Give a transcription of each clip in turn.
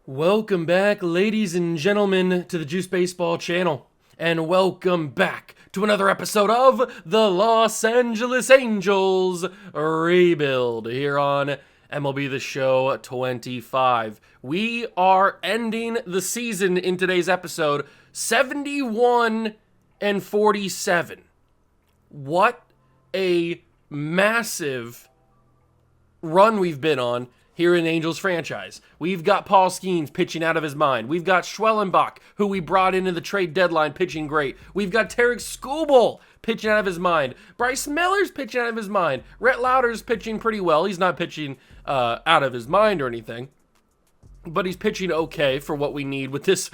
Welcome back, ladies and gentlemen, to the Juice Baseball channel. And welcome back to another episode of the Los Angeles Angels Rebuild here on MLB The Show 25. We are ending the season in today's episode 71 and 47. What a massive run we've been on here in Angels franchise. We've got Paul Skeens pitching out of his mind. We've got Schwellenbach, who we brought into the trade deadline, pitching great. We've got Tarek Skubal pitching out of his mind. Bryce Miller's pitching out of his mind. Rhett Lauder's pitching pretty well. He's not pitching out of his mind or anything, but he's pitching okay for what we need with this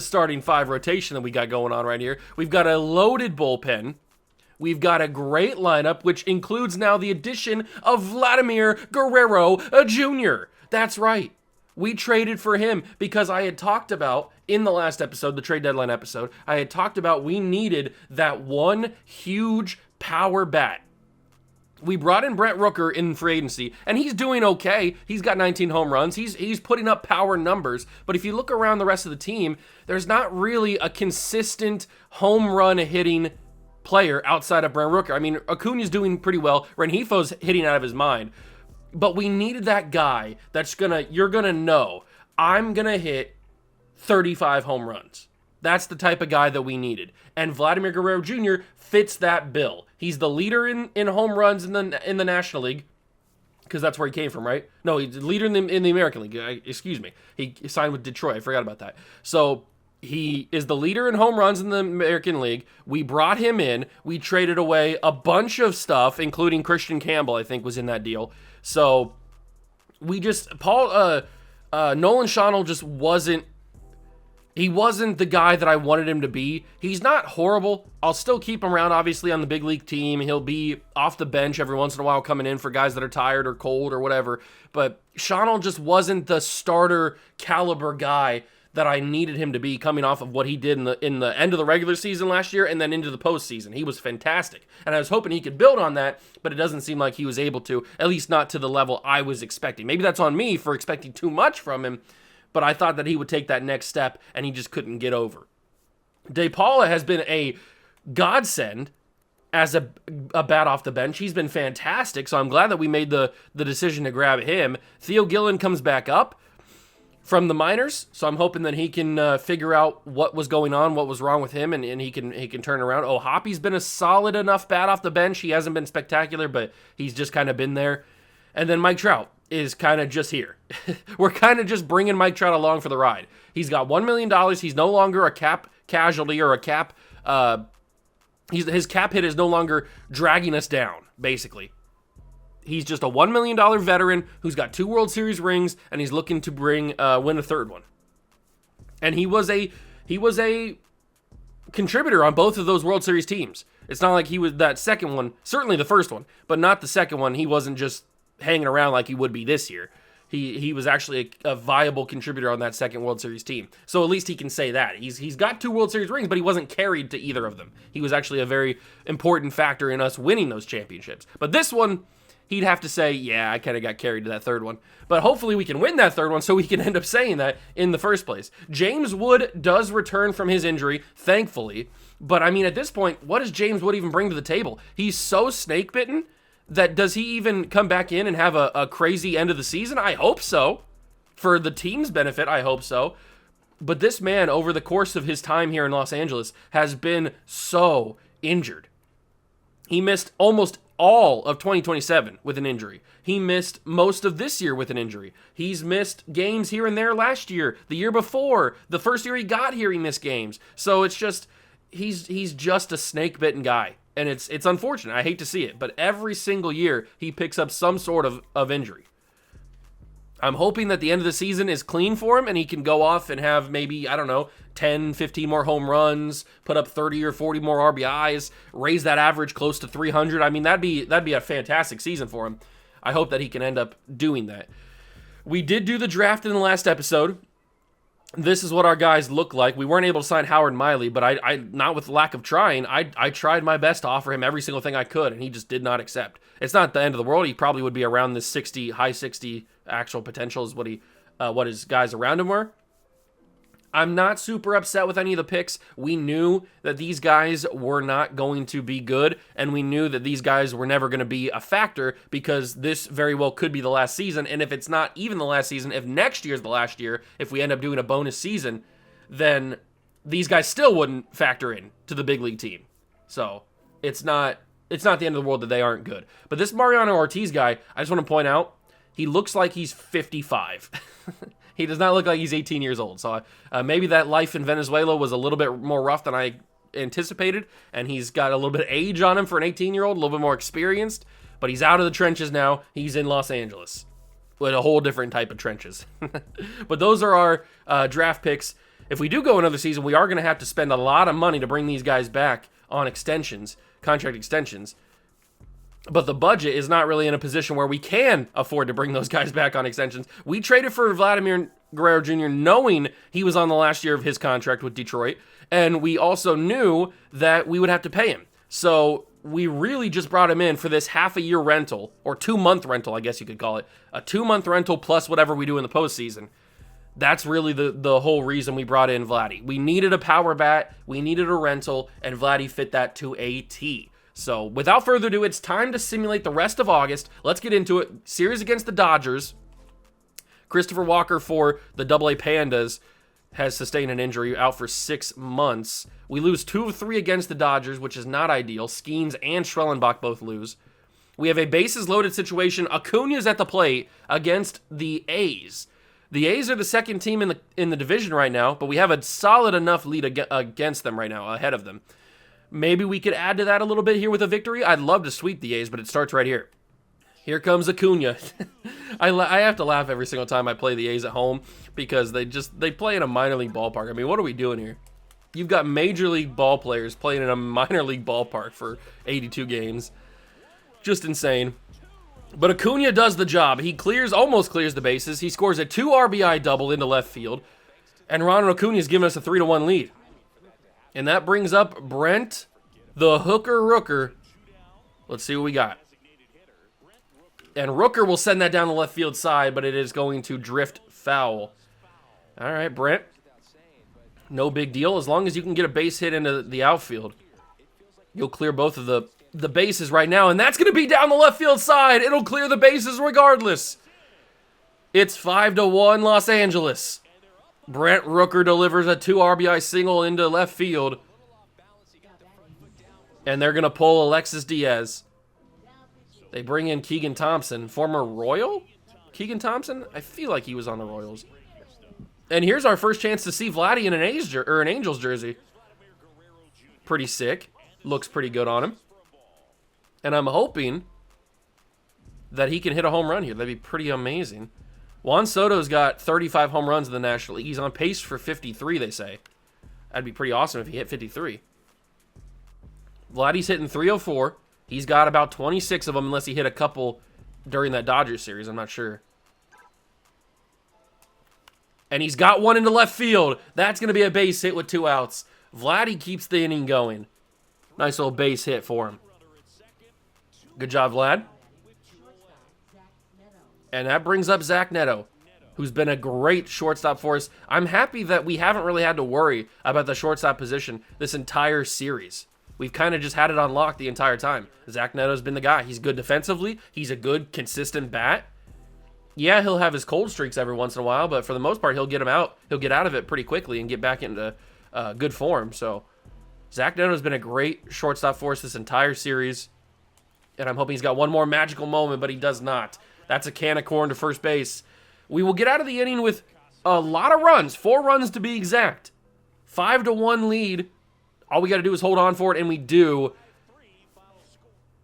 starting five rotation that we got going on right here. We've got a loaded bullpen. We've got a great lineup, which includes now the addition of Vladimir Guerrero Jr. That's right. We traded for him because I had talked about, in the last episode, the trade deadline episode, I had talked about we needed that one huge power bat. We brought in Brent Rooker in free agency, and he's doing okay. He's got 19 home runs. He's putting up power numbers. But if you look around the rest of the team, there's not really a consistent home run hitting player outside of Brent Rooker. I mean, Acuna's doing pretty well. Rengifo's hitting out of his mind. But we needed that guy that's you're gonna know, I'm gonna hit 35 home runs. That's the type of guy that we needed. And Vladimir Guerrero Jr. fits that bill. He's the leader in home runs in the National League, because that's where he came from, right? No, he's the leader in the American League. Excuse me. He signed with Detroit. I forgot about that. So he is the leader in home runs in the American League. We brought him in. We traded away a bunch of stuff, including Christian Campbell, I think, was in that deal. So we just, Nolan Schonnel just wasn't the guy that I wanted him to be. He's not horrible. I'll still keep him around, obviously, on the big league team. He'll be off the bench every once in a while, coming in for guys that are tired or cold or whatever. But Schonnel just wasn't the starter caliber guy that I needed him to be, coming off of what he did in the end of the regular season last year and then into the postseason. He was fantastic, and I was hoping he could build on that, but it doesn't seem like he was able to, at least not to the level I was expecting. Maybe that's on me for expecting too much from him, but I thought that he would take that next step, and he just couldn't get over. De Paula has been a godsend as a bat off the bench. He's been fantastic, so I'm glad that we made the decision to grab him. Theo Gillen comes back up from the minors, so I'm hoping that he can figure out what was going on, what was wrong with him, and he can turn around. Oh, Hoppy's been a solid enough bat off the bench. He hasn't been spectacular, but he's just kind of been there. And then Mike Trout is kind of just here. We're kind of just bringing Mike Trout along for the ride. He's got $1 million. He's no longer a cap casualty or a cap. His cap hit is no longer dragging us down, basically. He's just a $1 million veteran who's got 2 World Series rings, and he's looking to win a third one. And he was a contributor on both of those World Series teams. It's not like he was that second one, certainly the first one, but not the second one. He wasn't just hanging around like he would be this year. He was actually a viable contributor on that second World Series team. So at least he can say that. He's got 2 World Series rings, but he wasn't carried to either of them. He was actually a very important factor in us winning those championships. But this one, he'd have to say, yeah, I kind of got carried to that third one. But hopefully we can win that third one so we can end up saying that in the first place. James Wood does return from his injury, thankfully. But, I mean, at this point, what does James Wood even bring to the table? He's so snake-bitten that does he even come back in and have a crazy end of the season? I hope so. For the team's benefit, I hope so. But this man, over the course of his time here in Los Angeles, has been so injured. He missed almost all of 2027 with an injury. He missed most of this year with an injury. He's missed games here and there last year, the year before. The first year he got here, he missed games. So it's just, he's just a snake-bitten guy. And it's unfortunate. I hate to see it. But every single year, he picks up some sort of injury. I'm hoping that the end of the season is clean for him and he can go off and have maybe, I don't know, 10, 15 more home runs, put up 30 or 40 more RBIs, raise that average close to 300. I mean, that'd be a fantastic season for him. I hope that he can end up doing that. We did do the draft in the last episode. This is what our guys look like. We weren't able to sign Howard Miley, but I not with lack of trying. I tried my best to offer him every single thing I could, and he just did not accept. It's not the end of the world. He probably would be around this 60, high 60 actual potential is what his guys around him were. I'm not super upset with any of the picks. We knew that these guys were not going to be good, and we knew that these guys were never going to be a factor because this very well could be the last season. And if it's not even the last season, if next year's the last year, if we end up doing a bonus season, then these guys still wouldn't factor in to the big league team. So it's not the end of the world that they aren't good. But this Mariano Ortiz guy, I just want to point out, he looks like he's 55. He does not look like he's 18 years old. So maybe that life in Venezuela was a little bit more rough than I anticipated, and he's got a little bit of age on him for an 18-year-old, a little bit more experienced, but he's out of the trenches now. He's in Los Angeles with a whole different type of trenches. But those are our draft picks. If we do go another season, we are going to have to spend a lot of money to bring these guys back on extensions, contract extensions. But the budget is not really in a position where we can afford to bring those guys back on extensions. We traded for Vladimir Guerrero Jr. knowing he was on the last year of his contract with Detroit, and we also knew that we would have to pay him. So we really just brought him in for this half-a-year rental, or 2-month rental, I guess you could call it. A 2-month rental plus whatever we do in the postseason. That's really the whole reason we brought in Vladdy. We needed a power bat, we needed a rental, and Vladdy fit that to a T. So, without further ado, it's time to simulate the rest of August. Let's get into it. Series against the Dodgers. Christopher Walker for the AA Pandas has sustained an injury, out for 6 months. We lose 2 of 3 against the Dodgers, which is not ideal. Skeens and Schrellenbach both lose. We have a bases-loaded situation. Acuna's at the plate against the A's. The A's are the second team in the division right now, but we have a solid enough lead against them right now, ahead of them. Maybe we could add to that a little bit here with a victory. I'd love to sweep the A's, but it starts right here. Here comes Acuna. I have to laugh every single time I play the A's at home because they play in a minor league ballpark. I mean, what are we doing here? You've got major league ball players playing in a minor league ballpark for 82 games. Just insane. But Acuna does the job. He almost clears the bases. He scores a 2 RBI double into left field. And Ronald Acuna has given us a 3-1 lead. And that brings up Brent, the Rooker. Let's see what we got. And Rooker will send that down the left field side, but it is going to drift foul. All right, Brent. No big deal. As long as you can get a base hit into the outfield, you'll clear both of the bases right now. And that's going to be down the left field side. It'll clear the bases regardless. It's 5-1 Los Angeles. Brent Rooker delivers a 2 RBI single into left field. And they're going to pull Alexis Diaz. They bring in Keegan Thompson, former Royal? Keegan Thompson? I feel like he was on the Royals. And here's our first chance to see Vladdy in an Angels jersey. Pretty sick. Looks pretty good on him. And I'm hoping that he can hit a home run here. That'd be pretty amazing. Juan Soto's got 35 home runs in the National League. He's on pace for 53, they say. That'd be pretty awesome if he hit 53. Vladdy's hitting 304. He's got about 26 of them, unless he hit a couple during that Dodgers series. I'm not sure. And he's got one into left field. That's going to be a base hit with 2 outs. Vladdy keeps the inning going. Nice little base hit for him. Good job, Vlad. And that brings up Zach Neto, who's been a great shortstop for us. I'm happy that we haven't really had to worry about the shortstop position this entire series. We've kind of just had it on lock the entire time. Zach Neto's been the guy. He's good defensively. He's a good, consistent bat. Yeah, he'll have his cold streaks every once in a while, but for the most part, he'll get out of it pretty quickly and get back into good form. So Zach Neto's been a great shortstop for us this entire series. And I'm hoping he's got one more magical moment, but he does not. That's a can of corn to first base. We will get out of the inning with a lot of runs, 4 runs to be exact. 5-1 lead. All we got to do is hold on for it, and we do.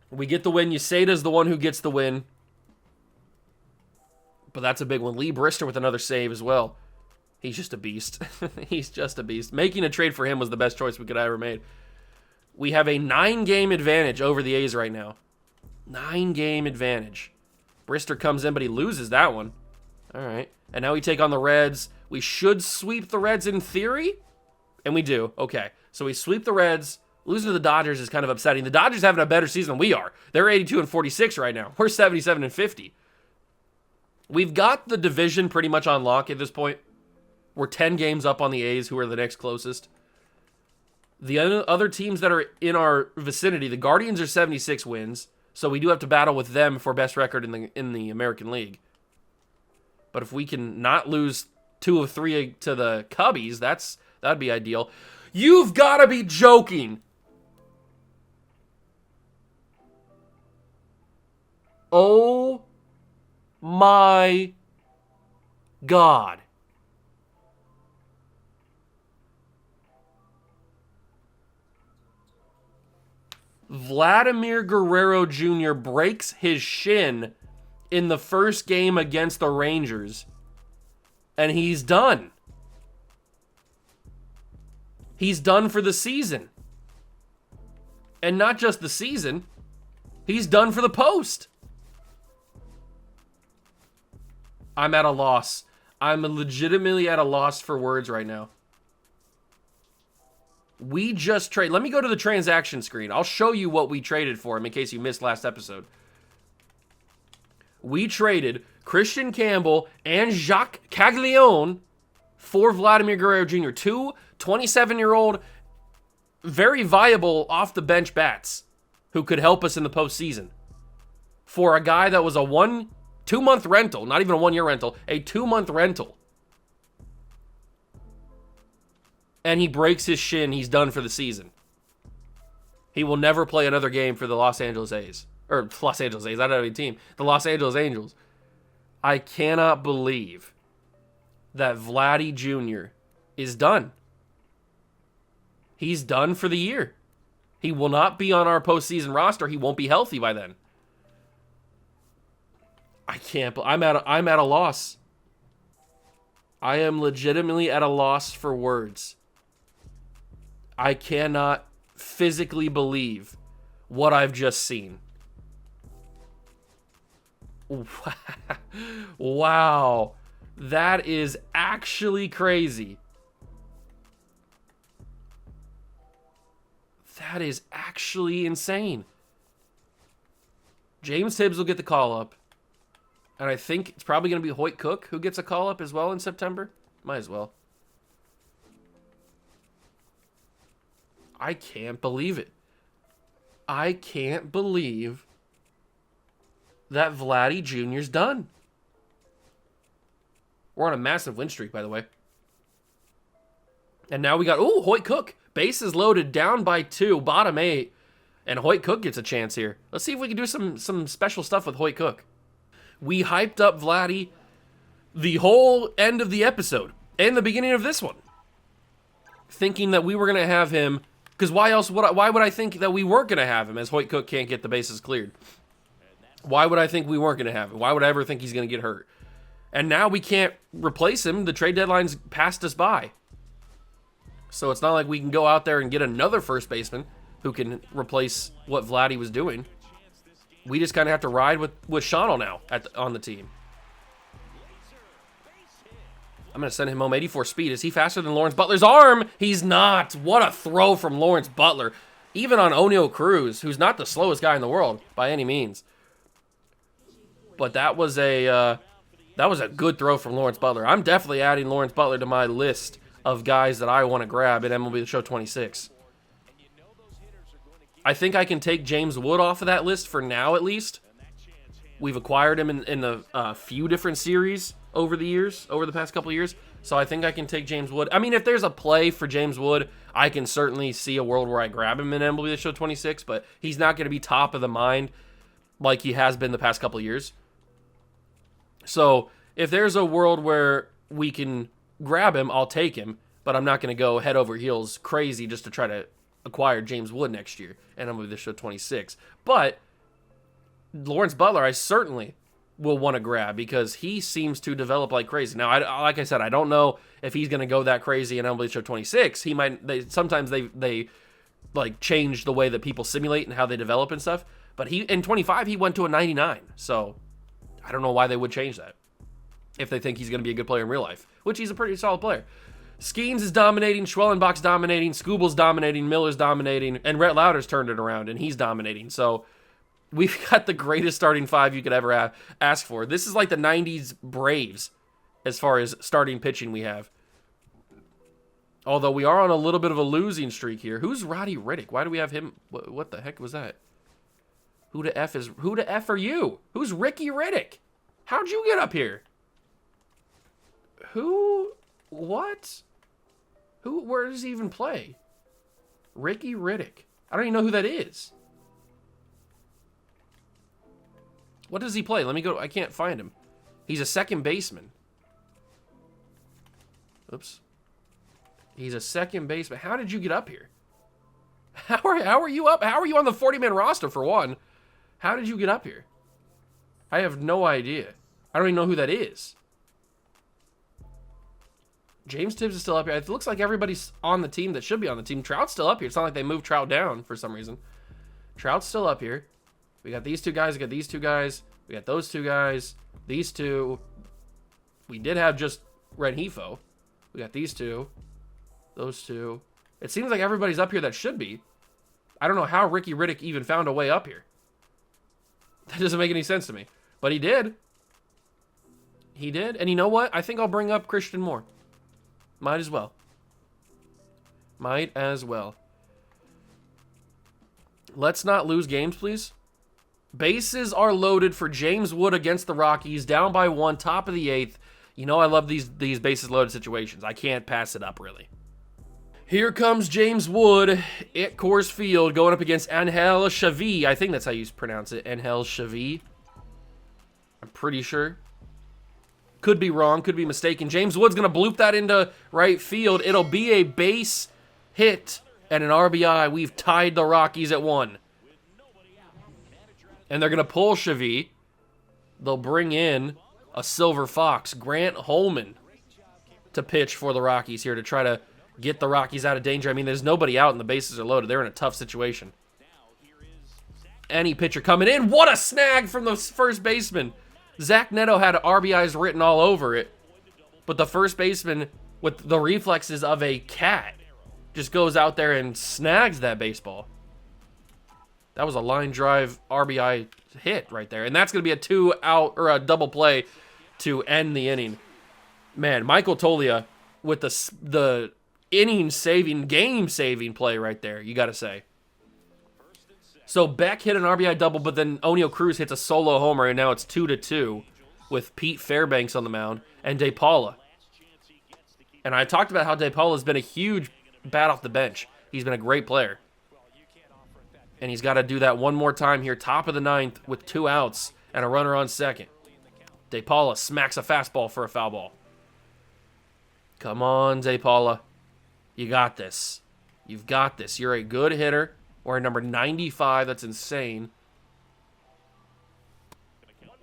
We get the win. Uceda's the one who gets the win. But that's a big one. Lee Brister with another save as well. He's just a beast. He's just a beast. Making a trade for him was the best choice we could have ever made. We have a 9-game advantage over the A's right now. 9-game advantage. Brister comes in, but he loses that one. All right. And now we take on the Reds. We should sweep the Reds in theory. And we do. Okay. So we sweep the Reds. Losing to the Dodgers is kind of upsetting. The Dodgers having a better season than we are. They're 82-46 right now. We're 77-50. We've got the division pretty much on lock at this point. We're 10 games up on the A's, who are the next closest. The other teams that are in our vicinity, the Guardians are 76 wins, so we do have to battle with them for best record in the American League. But if we can not lose 2 of 3 to the Cubbies, that'd be ideal. You've got to be joking. Oh my God. Vladimir Guerrero Jr. breaks his shin in the first game against the Rangers, and he's done. He's done for the season. And not just the season, he's done for the post. I'm at a loss. I'm legitimately at a loss for words right now. We just trade. Let me go to the transaction screen. I'll show you what we traded for him in case you missed last episode. We traded Christian Campbell and Jacques Caglione for Vladimir Guerrero Jr. 2 27-year-old, very viable off-the-bench bats who could help us in the postseason. For a guy that was a 2-month rental, not even a 1-year rental, a 2-month rental. And he breaks his shin, he's done for the season. He will never play another game for the Los Angeles A's. Or Los Angeles A's, I don't have any team. The Los Angeles Angels. I cannot believe that Vladdy Jr. is done. He's done for the year. He will not be on our postseason roster. He won't be healthy by then. I can't. I'm at a loss. I am legitimately at a loss for words. I cannot physically believe what I've just seen. Wow. That is actually crazy. That is actually insane. James Tibbs will get the call-up. And I think it's probably going to be Hoyt Cook who gets a call-up as well in September. Might as well. I can't believe it. I can't believe that Vladdy Jr.'s done. We're on a massive win streak, by the way. And now we got, Hoyt Cook. Bases loaded, down by 2, bottom 8. And Hoyt Cook gets a chance here. Let's see if we can do some special stuff with Hoyt Cook. We hyped up Vladdy the whole end of the episode and the beginning of this one, thinking that we were going to have him, because why would I think that we weren't going to have him, as Hoyt Cook can't get the bases cleared? Why would I think we weren't going to have him? Why would I ever think he's going to get hurt? And now we can't replace him. The trade deadline's passed us by. So it's not like we can go out there and get another first baseman who can replace what Vladdy was doing. We just kind of have to ride with Shawno now on the team. I'm going to send him home. 84 speed. Is he faster than Lawrence Butler's arm? He's not. What a throw from Lawrence Butler. Even on Oneil Cruz, who's not the slowest guy in the world by any means. But that was a good throw from Lawrence Butler. I'm definitely adding Lawrence Butler to my list of guys that I want to grab in MLB The Show 26. I think I can take James Wood off of that list for now, at least. We've acquired him in a few different series over the past couple of years. So I think I can take James Wood. I mean, if there's a play for James Wood, I can certainly see a world where I grab him in MLB The Show 26, but he's not going to be top of the mind like he has been the past couple of years. So if there's a world where we can grab him, I'll take him, but I'm not going to go head over heels crazy just to try to acquire James Wood next year, and I'm with the show 26. But Lawrence Butler, I certainly will want to grab because he seems to develop like crazy. Now, like I said, I don't know if he's going to go that crazy in MLB Show 26. He might. Sometimes they like change the way that people simulate and how they develop and stuff. But in 25 he went to a 99. So I don't know why they would change that if they think he's going to be a good player in real life, which he's a pretty solid player. Skeens is dominating, Schwellenbach's dominating, Skubal's dominating, Miller's dominating, and Rhett Lauder's turned it around, and he's dominating. So we've got the greatest starting five you could ever ask for. This is like the 90s Braves as far as starting pitching we have. Although we are on a little bit of a losing streak here. Who's Roddy Riddick? Why do we have him? What the heck was that? Who the F are you? Who's Ricky Riddick? How'd you get up here? Who? What? Where does he even play? Ricky Riddick. I don't even know who that is. What does he play? Let me go. I can't find him. He's a second baseman. Oops. He's a second baseman. How did you get up here? How are you up? How are you on the 40-man roster, for one? How did you get up here? I have no idea. I don't even know who that is. James Tibbs is still up here. It looks like everybody's on the team that should be on the team. Trout's still up here. It's not like they moved Trout down for some reason. Trout's still up here. We got these two guys. We got these two guys. We got those two guys. These two. We did have just Renhefo. We got these two. Those two. It seems like everybody's up here that should be. I don't know how Ricky Riddick even found a way up here. That doesn't make any sense to me. But he did. He did. And you know what? I think I'll bring up Christian Moore. Might as well. Might as well. Let's not lose games, please. Bases are loaded for James Wood against the Rockies. Down by 1, top of the 8th. You know I love these bases loaded situations. I can't pass it up, really. Here comes James Wood at Coors Field going up against Angel Chavi. I think that's how you pronounce it. Angel Chavi. I'm pretty sure. Could be wrong. Could be mistaken. James Wood's going to bloop that into right field. It'll be a base hit and an RBI. We've tied the Rockies at 1. And they're going to pull Chavi. They'll bring in a Silver Fox, Grant Holman, to pitch for the Rockies here to try to get the Rockies out of danger. I mean, there's nobody out and the bases are loaded. They're in a tough situation. Any pitcher coming in. What a snag from the first baseman. Zach Neto had RBIs written all over it, but the first baseman with the reflexes of a cat just goes out there and snags that baseball. That was a line drive RBI hit right there, and that's going to be a 2-out or a double play to end the inning. Man, Michael Toglia with the inning-saving, game-saving play right there, you got to say. So Beck hit an RBI double, but then Oneil Cruz hits a solo homer, and now it's 2-2 with Pete Fairbanks on the mound and De Paula. And I talked about how De Paula has been a huge bat off the bench. He's been a great player. And he's got to do that one more time here, top of the 9th with 2 outs and a runner on second. De Paula smacks a fastball for a foul ball. Come on, De Paula. You got this. You've got this. You're a good hitter. We're at number 95. That's insane.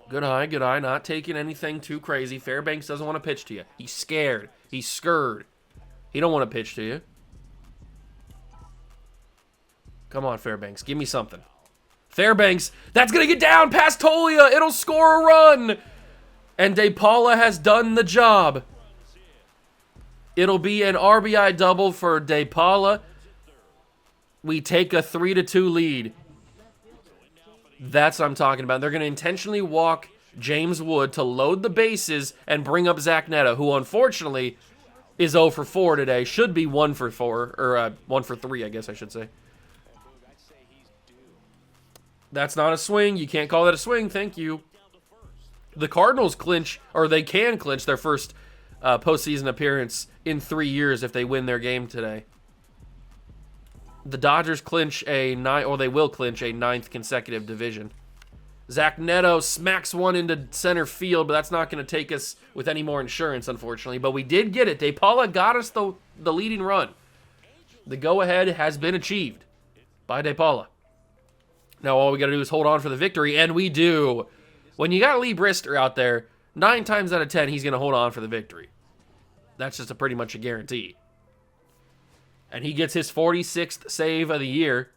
Good eye, good eye. Not taking anything too crazy. Fairbanks doesn't want to pitch to you. He's scared. He's scared. He don't want to pitch to you. Come on, Fairbanks. Give me something. Fairbanks. That's going to get down past Toglia. It'll score a run. And De Paula has done the job. It'll be an RBI double for De Paula. We take a 3-2 lead. That's what I'm talking about. They're going to intentionally walk James Wood to load the bases and bring up Zach Neto, who unfortunately is 0 for 4 today. Should be 1 for 4, or 1 for 3, I guess I should say. That's not a swing. You can't call that a swing. Thank you. The Cardinals clinch, or they can clinch their first postseason appearance in 3 years if they win their game today. The Dodgers clinch they will clinch a 9th consecutive division. Zach Neto smacks one into center field, but that's not going to take us with any more insurance, unfortunately. But we did get it. De Paula got us the leading run. The go-ahead has been achieved by De Paula. Now all we got to do is hold on for the victory, and we do. When you got Lee Brister out there, 9 times out of 10, he's going to hold on for the victory. That's just pretty much a guarantee. And he gets his 46th save of the year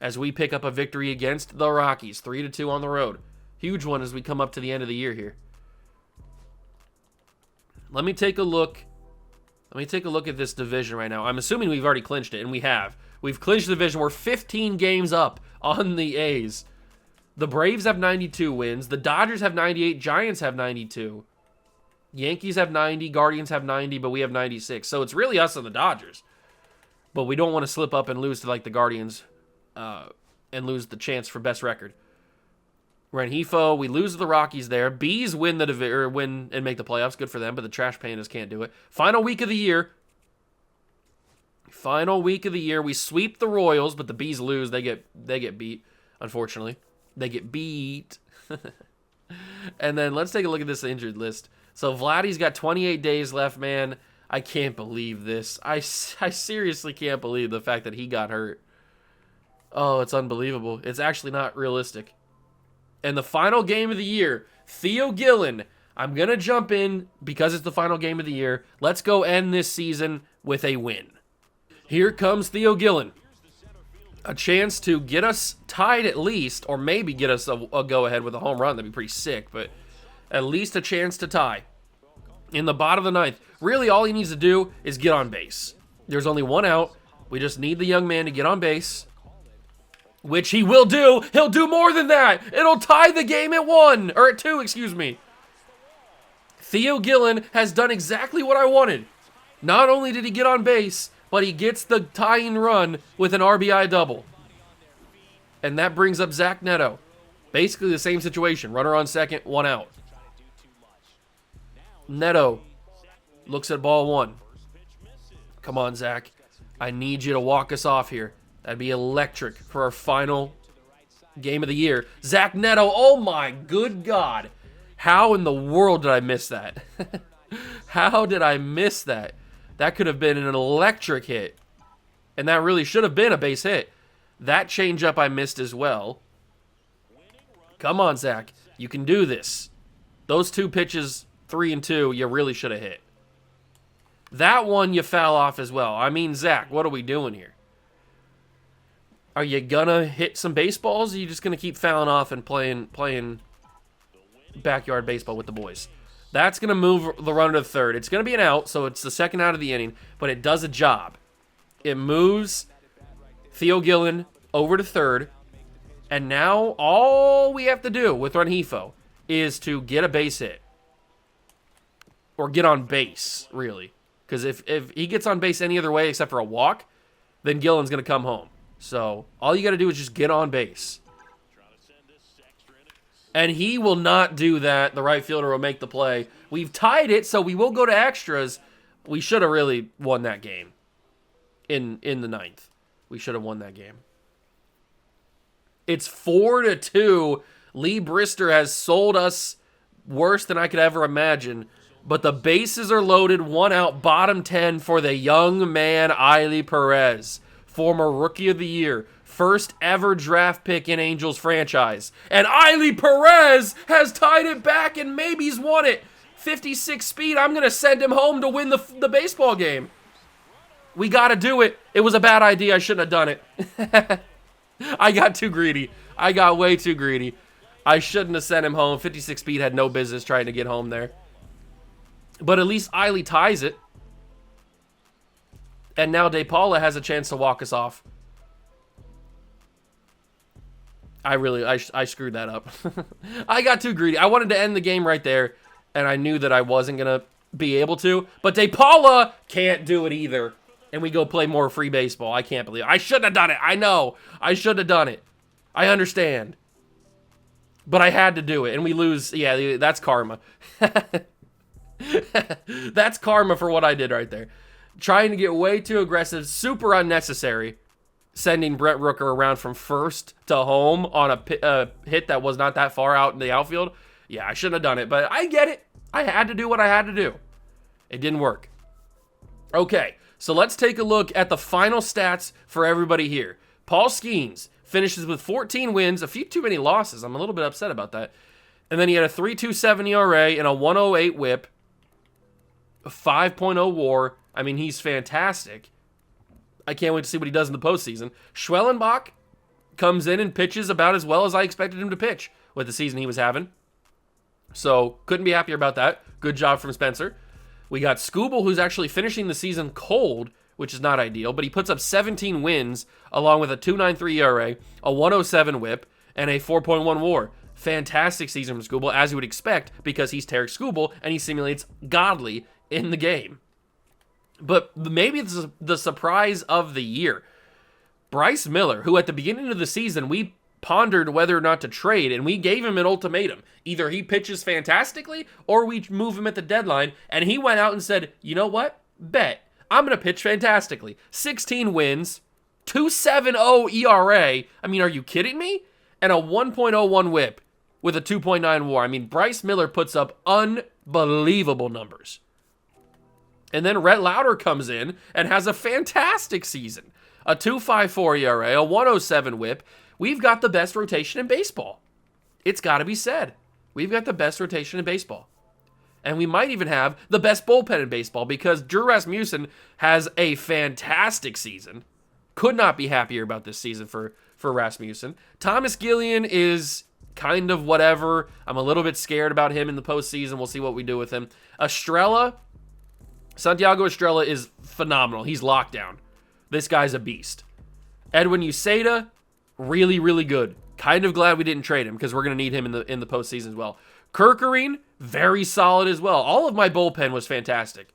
as we pick up a victory against the Rockies. 3-2 on the road. Huge one as we come up to the end of the year here. Let me take a look. Let me take a look at this division right now. I'm assuming we've already clinched it, and we have. We've clinched the division. We're 15 games up on the A's. The Braves have 92 wins. The Dodgers have 98. Giants have 92. Yankees have 90, Guardians have 90, but we have 96. So it's really us and the Dodgers. But we don't want to slip up and lose to like the Guardians and lose the chance for best record. Rengifo, we lose to the Rockies there. Bees win win and make the playoffs. Good for them, but the Trash Pandas can't do it. Final week of the year. We sweep the Royals, but the Bees lose. They get beat, unfortunately. They get beat. And then let's take a look at this injured list. So Vladdy's got 28 days left, man. I can't believe this. I seriously can't believe the fact that he got hurt. Oh, it's unbelievable. It's actually not realistic. And the final game of the year, Theo Gillen. I'm going to jump in because it's the final game of the year. Let's go end this season with a win. Here comes Theo Gillen. A chance to get us tied at least, or maybe get us a go-ahead with a home run. That'd be pretty sick, but at least a chance to tie. In the bottom of the ninth, really all he needs to do is get on base. There's only one out. We just need the young man to get on base, which he will do. He'll do more than that. It'll tie the game at 1, or at 2, excuse me. Theo Gillen has done exactly what I wanted. Not only did he get on base, but he gets the tying run with an RBI double. And that brings up Zach Neto. Basically the same situation. Runner on second, 1 out. Neto looks at ball 1. Come on, Zach. I need you to walk us off here. That'd be electric for our final game of the year. Zach Neto, oh my good God. How in the world did I miss that? How did I miss that? That could have been an electric hit. And that really should have been a base hit. That changeup I missed as well. Come on, Zach. You can do this. Those 2 pitches, 3 and 2, you really should have hit. That one you foul off as well. I mean, Zach, what are we doing here? Are you gonna hit some baseballs, or are you just gonna keep fouling off and playing backyard baseball with the boys? That's gonna move the runner to third. It's gonna be an out, so it's the second out of the inning, but it does a job. It moves Theo Gillen over to third, and now all we have to do with Rengifo is to get a base hit. Or get on base, really. Because if he gets on base any other way except for a walk, then Gillen's going to come home. So all you got to do is just get on base. And he will not do that. The right fielder will make the play. We've tied it, so we will go to extras. We should have really won that game in the ninth. We should have won that game. It's 4-2. Lee Brister has sold us worse than I could ever imagine. But the bases are loaded, 1 out, bottom 10 for the young man, Ailey Perez. Former Rookie of the Year. First ever draft pick in Angels franchise. And Ailey Perez has tied it back and maybe he's won it. 56 speed, I'm going to send him home to win the baseball game. We got to do it. It was a bad idea. I shouldn't have done it. I got too greedy. I got way too greedy. I shouldn't have sent him home. 56 speed had no business trying to get home there. But at least Ailey ties it. And now De Paula has a chance to walk us off. I screwed that up. I got too greedy. I wanted to end the game right there, and I knew that I wasn't going to be able to. But De Paula can't do it either. And we go play more free baseball. I can't believe it. I shouldn't have done it. I know. I should have done it. I understand. But I had to do it. And we lose. Yeah, that's karma. That's karma for what I did right there. Trying to get way too aggressive. Super unnecessary. Sending Brent Rooker around from first to home on a hit that was not that far out in the outfield. Yeah, I shouldn't have done it. But I get it. I had to do what I had to do. It didn't work. Okay. So let's take a look at the final stats for everybody here. Paul Skeens finishes with 14 wins, a few too many losses. I'm a little bit upset about that. And then he had a 3.27 ERA and a 1.08 whip, a 5.0 WAR. I mean, he's fantastic. I can't wait to see what he does in the postseason. Schwellenbach comes in and pitches about as well as I expected him to pitch with the season he was having. So couldn't be happier about that. Good job from Spencer. We got Skubal, who's actually finishing the season cold, which is not ideal, but he puts up 17 wins along with a 2.93 ERA, a 1.07 whip, and a 4.1 WAR. fantastic season from Skubal, as you would expect, because he's Tarek Skubal, and he simulates godly in the game. But maybe it's the surprise of the year. Bryce Miller, who at the beginning of the season, we pondered whether or not to trade, and we gave him an ultimatum. Either he pitches fantastically, or we move him at the deadline, and he went out and said, you know what? Bet. I'm going to pitch fantastically. 16 wins, 2.70 ERA. I mean, are you kidding me? And a 1.01 whip with a 2.9 WAR. I mean, Bryce Miller puts up unbelievable numbers. And then Rhett Lauder comes in and has a fantastic season. A 2.54 ERA, a 1.07 whip. We've got the best rotation in baseball. It's got to be said. We've got the best rotation in baseball. And we might even have the best bullpen in baseball because Drew Rasmussen has a fantastic season. Could not be happier about this season for Rasmussen. Thomas Gillian is kind of whatever. I'm a little bit scared about him in the postseason. We'll see what we do with him. Santiago Estrella is phenomenal. He's locked down. This guy's a beast. Edwin Uceda, really, really good. Kind of glad we didn't trade him because we're going to need him in the postseason as well. Kerkering, very solid as well. All of my bullpen was fantastic.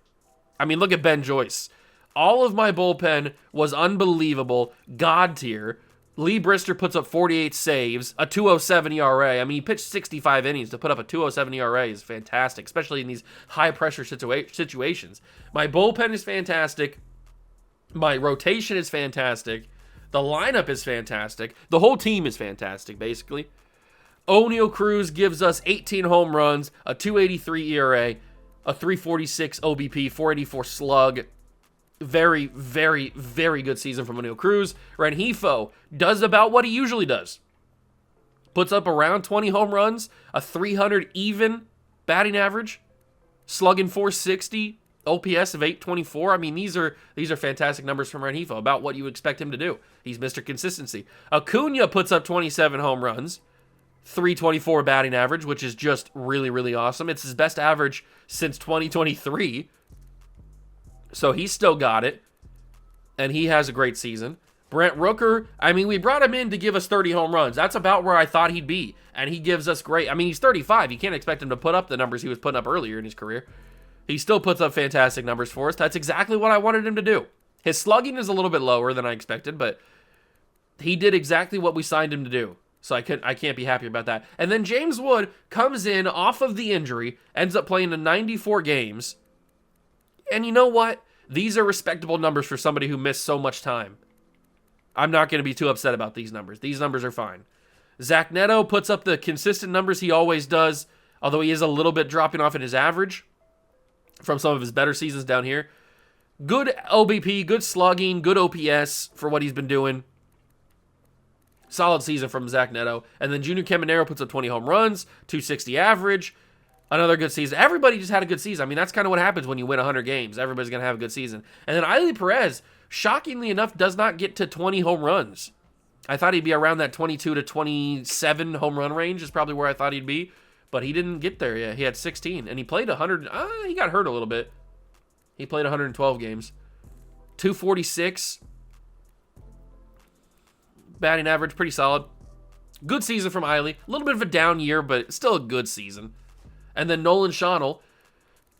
I mean, look at Ben Joyce. All of my bullpen was unbelievable. God tier. Lee Brister puts up 48 saves, a 2.07 ERA. I mean, he pitched 65 innings. To put up a 2.07 ERA is fantastic, especially in these high-pressure situations. My bullpen is fantastic. My rotation is fantastic. The lineup is fantastic. The whole team is fantastic, basically. Oneil Cruz gives us 18 home runs, a 2.83 ERA, a 3.46 OBP, 4.84 slug. Very, very, very good season from Oneil Cruz. Rengifo does about what he usually does. Puts up around 20 home runs, a 300 even batting average, slugging 460, OPS of 824. I mean, these are fantastic numbers from Rengifo, about what you would expect him to do. He's Mr. Consistency. Acuna puts up 27 home runs, 324 batting average, which is just really, really awesome. It's his best average since 2023. So he's still got it, and he has a great season. Brent Rooker, I mean, we brought him in to give us 30 home runs. That's about where I thought he'd be, and he gives us great. I mean, he's 35. You can't expect him to put up the numbers he was putting up earlier in his career. He still puts up fantastic numbers for us. That's exactly what I wanted him to do. His slugging is a little bit lower than I expected, but he did exactly what we signed him to do. So I can't be happy about that. And then James Wood comes in off of the injury, ends up playing in 94 games. And you know what? These are respectable numbers for somebody who missed so much time. I'm not going to be too upset about these numbers. These numbers are fine. Zach Neto puts up the consistent numbers he always does, although he is a little bit dropping off in his average from some of his better seasons down here. Good OBP, good slugging, good OPS for what he's been doing. Solid season from Zach Neto. And then Junior Caminero puts up 20 home runs, 260 average. Another good season. Everybody just had a good season. I mean, that's kind of what happens when you win 100 games. Everybody's going to have a good season. And then Ailey Perez, shockingly enough, does not get to 20 home runs. I thought he'd be around that 22 to 27 home run range is probably where I thought he'd be. But he didn't get there yet. He had 16. And he played 100. He got hurt a little bit. He played 112 games. 246. Batting average, pretty solid. Good season from Ailey. A little bit of a down year, but still a good season. And then Nolan Schonnel,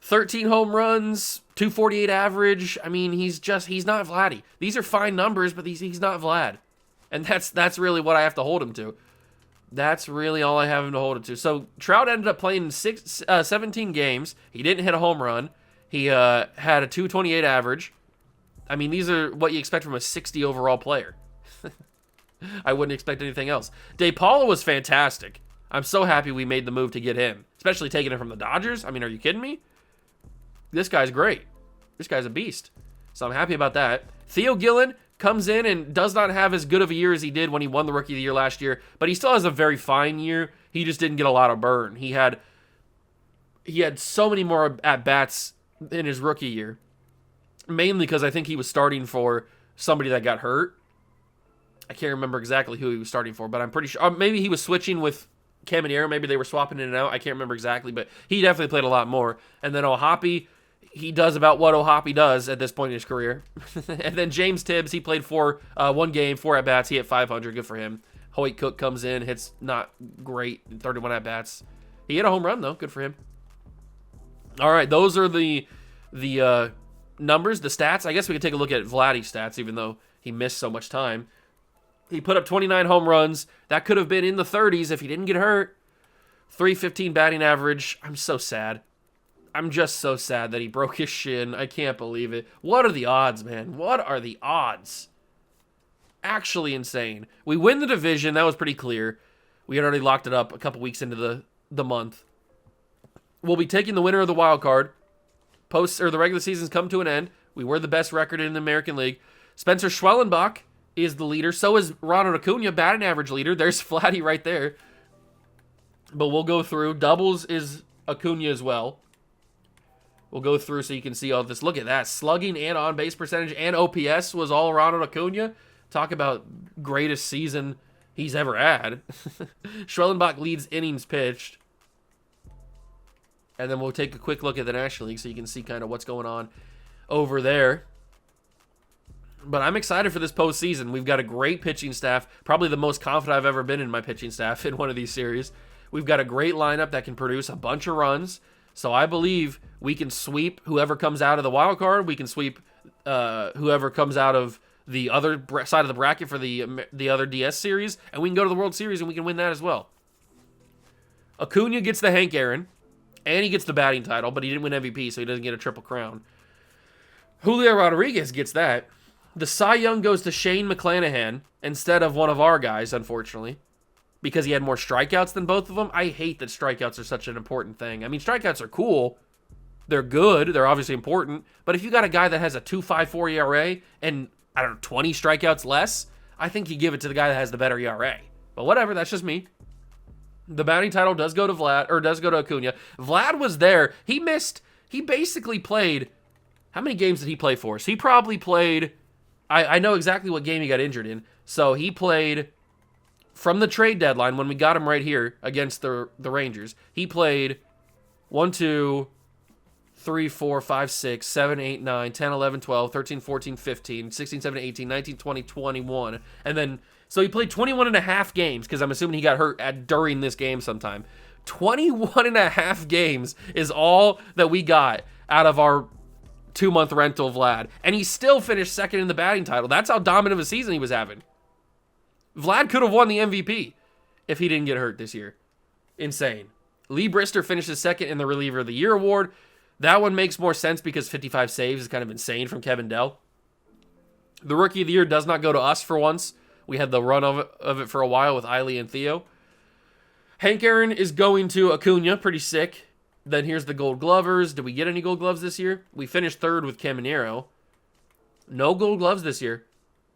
13 home runs, 248 average. I mean, he's not Vladdy. These are fine numbers, but he's not Vlad. And that's really what I have to hold him to. That's really all I have him to hold him to. So Trout ended up playing 17 games. He didn't hit a home run. He had a 228 average. I mean, these are what you expect from a 60 overall player. I wouldn't expect anything else. DePaula was fantastic. I'm so happy we made the move to get him, especially taking him from the Dodgers. I mean, are you kidding me? This guy's great. This guy's a beast. So I'm happy about that. Theo Gillen comes in and does not have as good of a year as he did when he won the Rookie of the Year last year, but he still has a very fine year. He just didn't get a lot of burn. He had so many more at-bats in his rookie year, mainly because I think he was starting for somebody that got hurt. I can't remember exactly who he was starting for, but I'm pretty sure. Maybe he was switching with Caminero. Maybe they were swapping in and out. I can't remember exactly, but he definitely played a lot more. And then O'Hoppe, he does about what O'Hoppe does at this point in his career. And then James Tibbs, he played one game, 4 at-bats. He hit 500. Good for him. Hoyt Cook comes in, hits not great, 31 at-bats. He hit a home run, though. Good for him. All right, those are the numbers, the stats. I guess we could take a look at Vladdy's stats, even though he missed so much time. He put up 29 home runs. That could have been in the 30s if he didn't get hurt. 315 batting average. I'm so sad. I'm just so sad that he broke his shin. I can't believe it. What are the odds, man? What are the odds? Actually insane. We win the division. That was pretty clear. We had already locked it up a couple weeks into the month. We'll be taking the winner of the wild card. The regular season's come to an end. We were the best record in the American League. Spencer Schwellenbach is the leader. So is Ronald Acuna, batting average leader. There's Vladdy right there. But we'll go through. Doubles is Acuna as well. We'll go through so you can see all this. Look at that. Slugging and on-base percentage and OPS was all Ronald Acuna. Talk about greatest season he's ever had. Schwellenbach leads innings pitched. And then we'll take a quick look at the National League so you can see kind of what's going on over there. But I'm excited for this postseason. We've got a great pitching staff. Probably the most confident I've ever been in my pitching staff in one of these series. We've got a great lineup that can produce a bunch of runs. So I believe we can sweep whoever comes out of the wild card. We can sweep whoever comes out of the other side of the bracket for the other DS series. And we can go to the World Series and we can win that as well. Acuna gets the Hank Aaron. And he gets the batting title, but he didn't win MVP, so he doesn't get a triple crown. Julio Rodriguez gets that. The Cy Young goes to Shane McClanahan instead of one of our guys, unfortunately, because he had more strikeouts than both of them. I hate that strikeouts are such an important thing. I mean, strikeouts are cool. They're good. They're obviously important. But if you got a guy that has a 2.54 ERA and, 20 strikeouts less, I think you give it to the guy that has the better ERA. But whatever, that's just me. The batting title does go to Acuna. Vlad was there. He basically played, how many games did he play for us? He probably played, I know exactly what game he got injured in. So he played from the trade deadline when we got him right here against the Rangers. He played 1, 2, 3, 4, 5, 6, 7, 8, 9, 10, 11, 12, 13, 14, 15, 16, 17, 18, 19, 20, 21. And then, so he played 21 and a half games because I'm assuming he got hurt during this game sometime. 21 and a half games is all that we got out of our 2-month rental Vlad. And he still finished second in the batting title. That's how dominant of a season he was having. Vlad could have won the MVP if he didn't get hurt this year. Insane. Lee Brister finishes second in the Reliever of the Year award. That one makes more sense because 55 saves is kind of insane from Kevin Dell. The Rookie of the Year does not go to us for once. We had the run of it for a while with Eiley and Theo. Hank Aaron is going to Acuna, pretty sick. Then here's the Gold Glovers. Did we get any Gold Gloves this year? We finished third with Caminero. No Gold Gloves this year,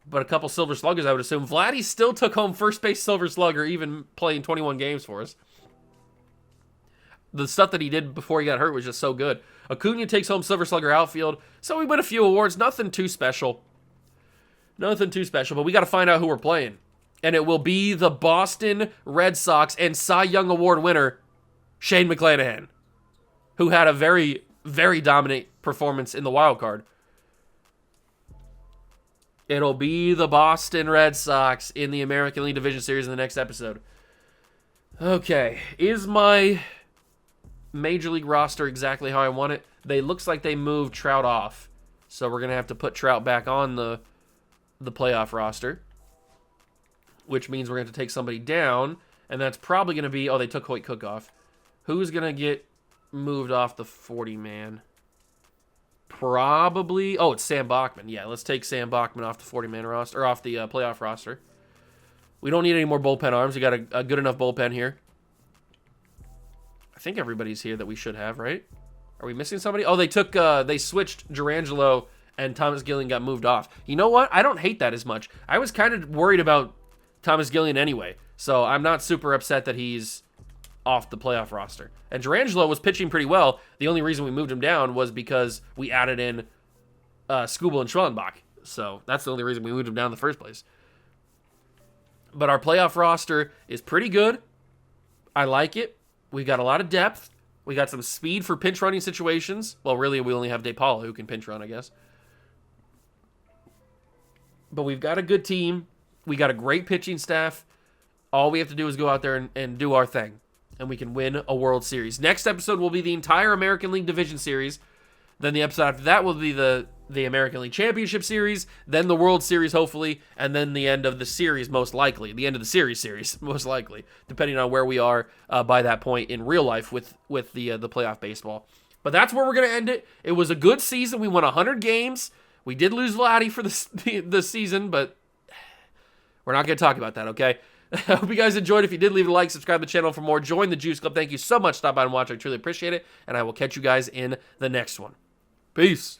but a couple Silver Sluggers, I would assume. Vladdy still took home first base Silver Slugger, even playing 21 games for us. The stuff that he did before he got hurt was just so good. Acuna takes home Silver Slugger outfield, so we win a few awards. Nothing too special. Nothing too special, but we got to find out who we're playing. And it will be the Boston Red Sox and Cy Young Award winner, Shane McClanahan, who had a very, very dominant performance in the wild card. It'll be the Boston Red Sox in the American League Division Series in the next episode. Okay, is my Major League roster exactly how I want it? Looks like they moved Trout off, so we're going to have to put Trout back on the playoff roster, which means we're going to take somebody down, and that's probably going to be, they took Hoyt Cook off. Who's going to get moved off the 40-man? Probably, it's Sam Bachman. Yeah, let's take Sam Bachman off the 40-man roster, or off the playoff roster. We don't need any more bullpen arms. We got a good enough bullpen here. I think everybody's here that we should have, right? Are we missing somebody? They switched Durangelo and Thomas Gillian got moved off. You know what? I don't hate that as much. I was kind of worried about Thomas Gillian anyway, so I'm not super upset that he's off the playoff roster. And Durangelo was pitching pretty well. The only reason we moved him down was because we added in Skubal and Schwellenbach. So that's the only reason we moved him down in the first place. But our playoff roster is pretty good. I like it. We got a lot of depth. We got some speed for pinch running situations. Well, really, we only have DePaula who can pinch run, I guess. But we've got a good team. We got a great pitching staff. All we have to do is go out there and do our thing, and we can win a World Series. Next episode will be the entire American League Division Series. Then the episode after that will be the American League Championship Series, then the World Series, hopefully, and then the end of the series, most likely. The end of the series, most likely, depending on where we are by that point in real life with the playoff baseball. But that's where we're going to end it. It was a good season. We won 100 games. We did lose Vladdy for the season, but we're not going to talk about that, okay? I hope you guys enjoyed. If you did, leave a like, subscribe to the channel for more. Join the Juice Club. Thank you so much for stopping by and watching. I truly appreciate it, and I will catch you guys in the next one. Peace.